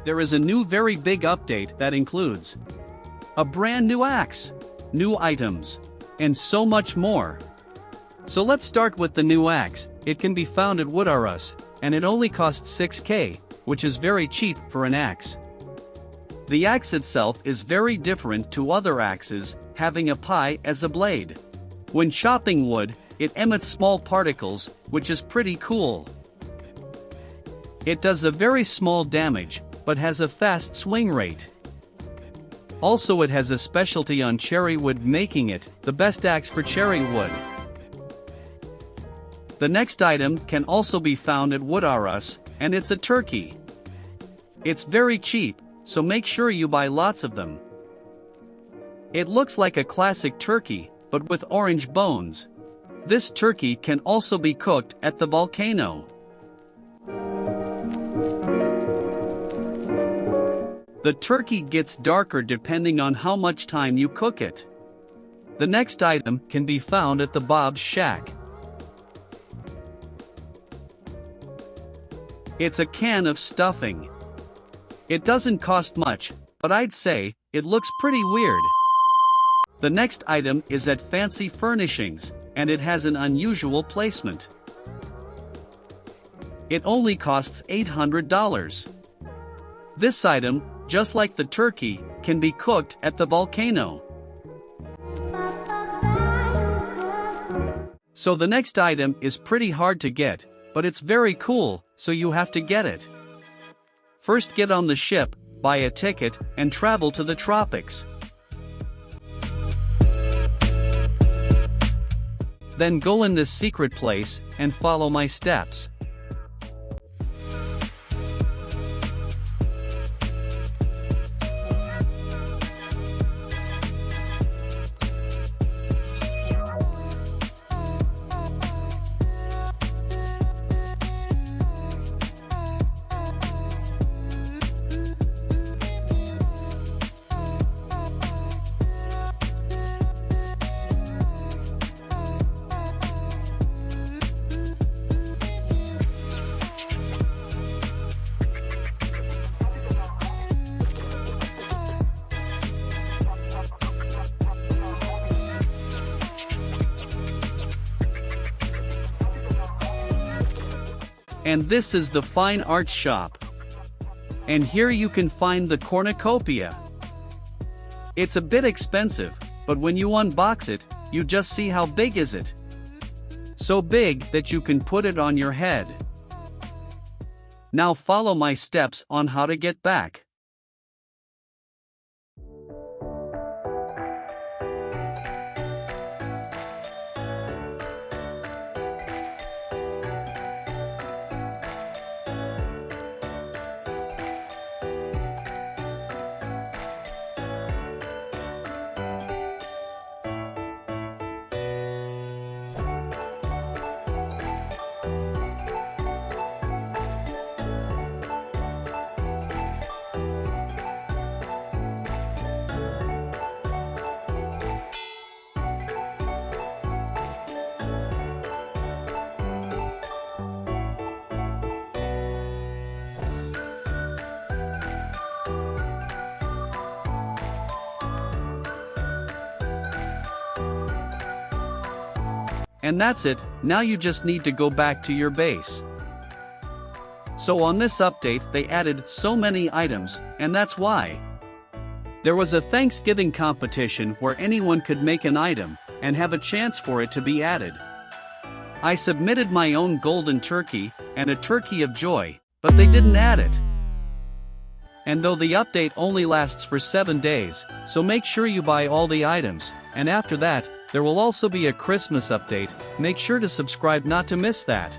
there is a new very big update that includes a brand new axe, new items, and so much more. So let's start with the new axe. It can be found at Wood-R-Us, and it only costs 6k, which is very cheap for an axe. The axe itself is very different to other axes, having a pie as a blade. When chopping wood, it emits small particles, which is pretty cool. It does a very small damage, but has a fast swing rate. Also, it has a specialty on cherry wood, making it the best axe for cherry wood. The next item can also be found at Wood-R-Us, and it's a turkey. It's very cheap, so make sure you buy lots of them. It looks like a classic turkey, but with orange bones. This turkey can also be cooked at the volcano. The turkey gets darker depending on how much time you cook it. The next item can be found at the Bob's Shack. It's a can of stuffing. It doesn't cost much, but I'd say it looks pretty weird. The next item is at Fancy Furnishings, and it has an unusual placement. It only costs $800. This item, just like the turkey, can be cooked at the volcano. So the next item is pretty hard to get, but it's very cool, so you have to get it. First, get on the ship, buy a ticket, and travel to the tropics. Then go in this secret place, and follow my steps. And this is the fine art shop. And here you can find the Cornucopia. It's a bit expensive, but when you unbox it, you just see how big is it. So big that you can put it on your head. Now follow my steps on how to get back. And that's it, now you just need to go back to your base. So on this update they added so many items, and that's why. There was a Thanksgiving competition where anyone could make an item, and have a chance for it to be added. I submitted my own golden turkey, and a turkey of joy, but they didn't add it. And though the update only lasts for 7 days, so make sure you buy all the items, and after that, there will also be a Christmas update, make sure to subscribe not to miss that.